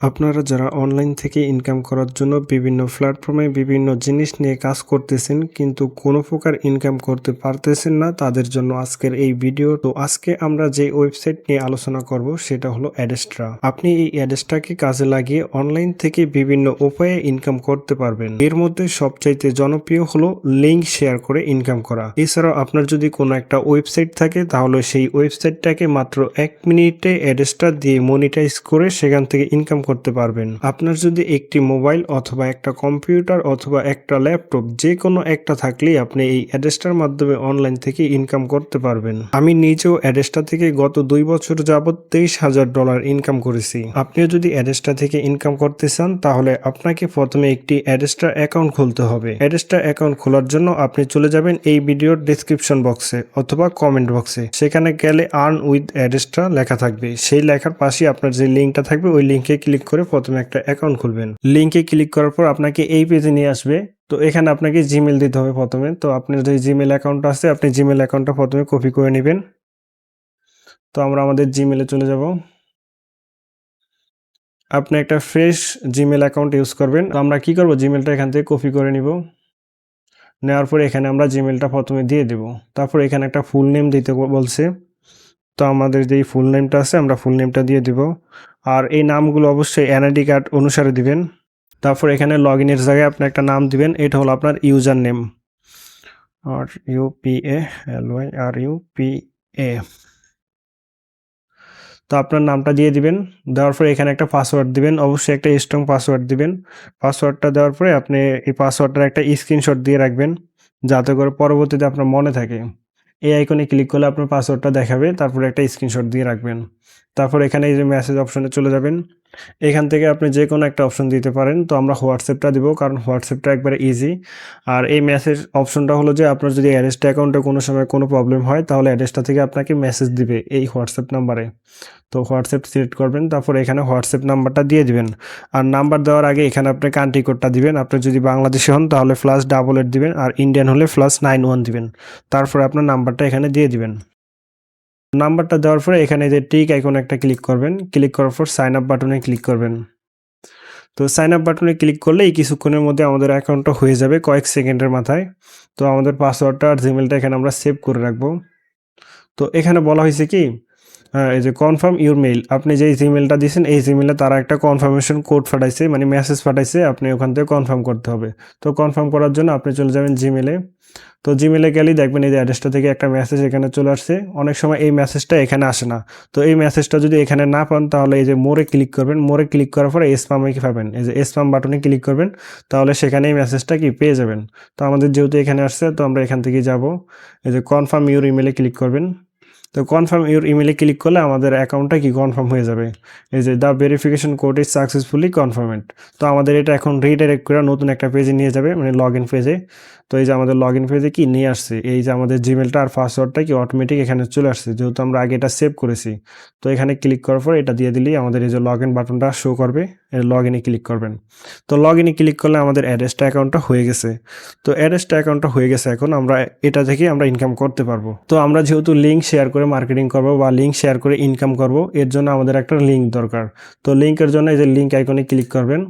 আপনারা যারা অনলাইন থেকে ইনকাম করার জন্য বিভিন্ন প্ল্যাটফর্মে বিভিন্ন জিনিস নিয়ে কাজ করতেছেন কিন্তু কোনো প্রকার ইনকাম করতে পারতেছেন না তাদের জন্য আজকের এই ভিডিও। তো আজকে আমরা যে ওয়েবসাইট নিয়ে আলোচনা করব সেটা হলো অ্যাডেস্ট্রা। আপনি এই অ্যাডেস্ট্রাকে কাজে লাগিয়ে অনলাইন থেকে বিভিন্ন উপায়ে ইনকাম করতে পারবেন। এর মধ্যে সবচাইতে জনপ্রিয় হলো লিঙ্ক শেয়ার করে ইনকাম করা। এছাড়াও আপনার যদি কোনো একটা ওয়েবসাইট থাকে তাহলে সেই ওয়েবসাইটটাকে মাত্র 1 মিনিটে অ্যাডেস্ট্রা দিয়ে মনিটাইজ করে সেখান থেকে ইনকাম করতে পারবেন। আপনার যদি একটি মোবাইল অথবা একটা কম্পিউটার অথবা একটা ল্যাপটপ যে কোনো একটা থাকলেই আপনি এই অ্যাডেস্ট্রার মাধ্যমে অনলাইন থেকে ইনকাম করতে পারবেন। আমি নিজেও অ্যাডেস্ট্রা থেকে গত 2 বছর যাবৎ $23,000 ইনকাম করেছি। আপনিও যদি অ্যাডেস্ট্রা থেকে ইনকাম করতে চান তাহলে আপনাকে প্রথমে একটি অ্যাডেস্ট্রা অ্যাকাউন্ট খুলতে হবে। অ্যাডেস্ট্রা অ্যাকাউন্ট খোলার জন্য আপনি চলে যাবেন এই ভিডিওর ডেসক্রিপশন বক্সে অথবা কমেন্ট বক্সে। সেখানে গেলে আর্ন উইথ অ্যাডেস্ট্রা লেখা থাকবে। সেই লেখার পাশে আপনার যে লিঙ্কটা থাকবে ওই লিঙ্কে ক্লিক করে প্রথমে একটা অ্যাকাউন্ট খুলবেন। লিঙ্কে ক্লিক করার পর আপনাকে এই পেজে নিয়ে আসবে। তো এখানে আপনাকে জিমেল দিতে হবে প্রথমে। তো আপনার যে জিমেল অ্যাকাউন্ট আছে আপনি জিমেল অ্যাকাউন্টটা প্রথমে কপি করে নেবেন। তো আমরা আমাদের জিমেলে চলে যাব। আপনি একটা ফ্রেশ জিমেল অ্যাকাউন্ট ইউজ করবেন। তো আমরা কি করব, জিমেলটা এখান থেকে কপি করে নিব। নেওয়ার পরে এখানে আমরা জিমেলটা প্রথমে দিয়ে দেব। তারপর এখানে একটা ফুল নেম দিতে বলছে। তো আমাদের যেই ফুল নেমটা আছে আমরা ফুল নেমটা দিয়ে দিব। আর এই নামগুলো অবশ্যই এনআইডি কার্ড অনুসারে দিবেন। তারপর এখানে লগইনের জায়গায় আপনি একটা নাম দিবেন। এটা হলো আপনার ইউজার নেম, RUPALYRUPA। তো আপনার নামটা দিয়ে দিবেন। দেওয়ার পরে এখানে একটা পাসওয়ার্ড দিবেন, অবশ্যই একটা স্ট্রং পাসওয়ার্ড দিবেন। পাসওয়ার্ডটা দেওয়ার পরে আপনি এই পাসওয়ার্ডটার একটা স্ক্রিনশট দিয়ে রাখবেন যাতে করে পরবর্তীতে আপনার মনে থাকে। এই আইকনে ক্লিক করলে আপনার পাসওয়ার্ডটা দেখাবে, তারপরে একটা স্ক্রিনশট দিয়ে রাখবেন। তারপর এখানে এই যে মেসেজ অপশনে চলে যাবেন। এখান থেকে আপনি যে কোনো একটা অপশন দিতে পারেন। তো আমরা হোয়াটসঅ্যাপটা দিব কারণ হোয়াটসঅ্যাপটা একবারে ইজি। আর এই মেসেজ অপশনটা হলো যে আপনার যদি অ্যাডেস্ট্রা অ্যাকাউন্টে কোনো সময় কোনো প্রবলেম হয় তাহলে অ্যাডেস্ট্রা থেকে আপনাকে মেসেজ দিবে এই হোয়াটসঅ্যাপ নাম্বারে। তো হোয়াটসঅ্যাপ সিলেক্ট করবেন, তারপর এখানে হোয়াটসঅ্যাপ নাম্বারটা দিয়ে দিবেন। আর নাম্বার দেওয়ার আগে এখানে আপনি কান্ট্রি কোডটা দিবেন। আপনি যদি বাংলাদেশি হন তাহলে +888 দিবেন, আর ইন্ডিয়ান হলে +91 দিবেন। তারপরে আপনার নাম্বারটা এখানে দিয়ে দিবেন। নাম্বারটা দেওয়ার পরে এখানে যে টিক আইকনে একটা ক্লিক করবেন। ক্লিক করার পর সাইন আপ বাটনে ক্লিক করবেন। তো সাইন আপ বাটনে ক্লিক করলে এই কিছুক্ষণের মধ্যে আমাদের অ্যাকাউন্টটা হয়ে যাবে, কয়েক সেকেন্ডের মাথায়। তো আমাদের পাসওয়ার্ডটা আর জিমেলটা এখানে আমরা সেভ করে রাখবো। তো এখানে বলা হয়েছে কি, এই যে কনফার্ম ইউর মেইল, আপনি যেই জিমেলটা দিয়েছেন এই জিমেলে তারা একটা কনফার্মেশন কোড পাঠাইছে, মানে মেসেজ পাঠাইছে, আপনি ওখান থেকে কনফার্ম করতে হবে। তো কনফার্ম করার জন্য আপনি চলে যাবেন জিমেলে। তো জিমেলে গেলেই দেখবেন এই যে অ্যাড্রেসটা থেকে একটা মেসেজ এখানে চলে আসছে। অনেক সময় এই মেসেজটা এখানে আসে না। তো এই মেসেজটা যদি এখানে না পান তাহলে এই যে মোরে ক্লিক করবেন। মোরে ক্লিক করার পরে স্প্যামে কি পাবেন, এই যে স্প্যাম বাটনে ক্লিক করবেন, তাহলে সেখানে এই মেসেজটা কি পেয়ে যাবেন। তো আমাদের যেহেতু এখানে আসছে তো আমরা এখান থেকে যাব, এই যে কনফার্ম ইউর ইমেলে ক্লিক করবেন। তো কনফার্ম ইউর ইমেলে ক্লিক করলে আমাদের অ্যাকাউন্টটা কি কনফার্ম হয়ে যাবে। এই যে the verification code is successfully confirmed. তো আমাদের এটা এখন রিডাইরেক্ট করে নতুন একটা পেজে নিয়ে যাবে, মানে লগ ইন পেজে। তো এই যে আমাদের লগ ইন পেজে কি নিয়ে আসছে, এই যে আমাদের জিমেলটা আর পাসওয়ার্ডটা কি অটোমেটিক এখানে চলে আসছে, যেহেতু আমরা আগে এটা সেভ করেছি। তো এখানে ক্লিক করার পর এটা দিয়ে দিলেই আমাদের এই যে লগ ইন বাটনটা শো করবে, লগ ইনে ক্লিক করবেন। তো লগ ইনে ক্লিক করলে আমাদের অ্যাড্রেসটা অ্যাকাউন্টটা হয়ে গেছে। তো অ্যাড্রেসটা অ্যাকাউন্টটা হয়ে গেছে, এখন আমরা এটা থেকে আমরা ইনকাম করতে পারবো। তো আমরা যেহেতু লিঙ্ক শেয়ার করে মার্কেটিং করব বা লিঙ্ক শেয়ার করে ইনকাম করব, এর জন্য আমাদের একটা লিঙ্ক দরকার। তো লিঙ্কের জন্য এই যে লিঙ্ক আইকনে ক্লিক করবেন।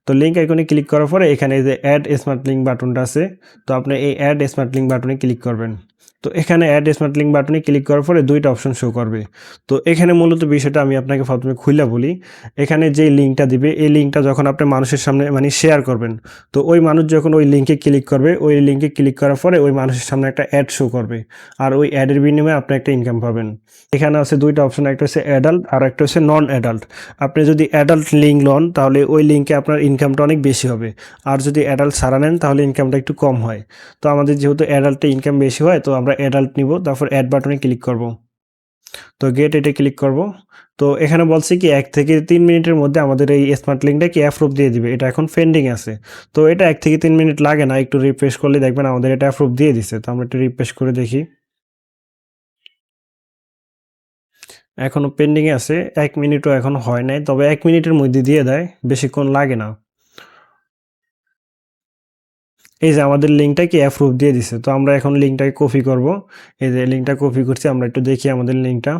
তো লিঙ্ক আইকনে ক্লিক করার পরে এখানে এই যে অ্যাড স্মার্ট লিঙ্ক বাটনটা আছে, তো আপনি এই অ্যাড স্মার্ট লিঙ্ক বাটনে ক্লিক করবেন। তো এখানে অ্যাড স্মার্ট লিঙ্ক বাটনে ক্লিক করার পরে দুইটা অপশন শো করবে। তো এখানে মূলত বিষয়টা আমি আপনাকে প্রথমে খুলে বলি। এখানে যে লিঙ্কটা দিবে এই লিঙ্কটা যখন আপনি মানুষের সামনে মানে শেয়ার করবেন, তো ওই মানুষ যখন ওই লিঙ্কে ক্লিক করবে, ওই লিঙ্কে ক্লিক করার পরে ওই মানুষের সামনে একটা অ্যাড শো করবে, আর ওই অ্যাডের বিনিময়ে আপনি একটা ইনকাম পাবেন। এখানে আছে দুইটা অপশন, একটা হচ্ছে অ্যাডাল্ট আর একটা হচ্ছে নন অ্যাডাল্ট। আপনি যদি অ্যাডাল্ট লিঙ্ক লন তাহলে ওই লিঙ্কে আপনার ইনকামটা অনেক বেশি হবে, আর যদি অ্যাডাল্ট ছাড়া নেন তাহলে ইনকামটা একটু কম হয়। তো আমাদের যেহেতু অ্যাডাল্টে ইনকাম বেশি হয় তো আমরা অ্যাডাল্ট নিব, তারপর অ্যাড বাটনে ক্লিক করব। তো গেট এটা ক্লিক করব। তো এখানে বলছে কি 1 থেকে 3 মিনিটের মধ্যে আমাদের এই স্মার্ট লিঙ্কটা কি অ্যাপ্রুভ দিয়ে দিবে, এটা এখন পেন্ডিং আছে। তো এটা 1 থেকে 3 মিনিট লাগে না, একটু রিফ্রেশ করলে দেখবেন আমাদের এটা অ্যাপ্রুভ দিয়ে দিছে। তো আমরা একটু রিফ্রেশ করে দেখি, এখনো পেন্ডিংয়ে আছে, 1 মিনিটও এখনো হয় নাই, তবে 1 মিনিটের মধ্যে দিয়ে দেয়, বেশিক্ষণ লাগে না। এই যে আমাদের লিঙ্কটা কি অ্যাপ্রুভ দিয়ে দিছে। তো আমরা এখন লিঙ্কটাকে কপি করব। এই যে লিঙ্কটা কপি করছি, আমরা একটু দেখি আমাদের লিঙ্কটা।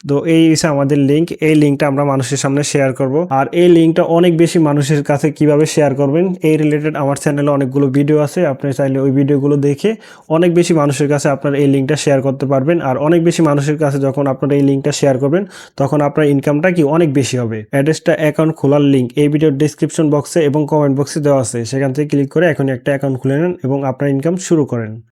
তো এই হচ্ছে আমাদের লিঙ্ক। এই লিঙ্কটা আমরা মানুষের সামনে শেয়ার করব। আর এই লিঙ্কটা অনেক বেশি মানুষের কাছে কিভাবে শেয়ার করবেন এই রিলেটেড আমার চ্যানেলে অনেকগুলো ভিডিও আছে। আপনি চাইলে ওই ভিডিওগুলো দেখে অনেক বেশি মানুষের কাছে আপনার এই লিঙ্কটা শেয়ার করতে পারবেন। আর অনেক বেশি মানুষের কাছে যখন আপনারা এই লিঙ্কটা শেয়ার করবেন তখন আপনার ইনকামটা কি অনেক বেশি হবে। অ্যাড্রেসটা অ্যাকাউন্ট খোলার লিঙ্ক এই ভিডিওর ডেসক্রিপশন বক্সে এবং কমেন্ট বক্সে দেওয়া আছে। সেখান থেকে ক্লিক করে এখনই একটা অ্যাকাউন্ট খুলে নেন এবং আপনার ইনকাম শুরু করেন।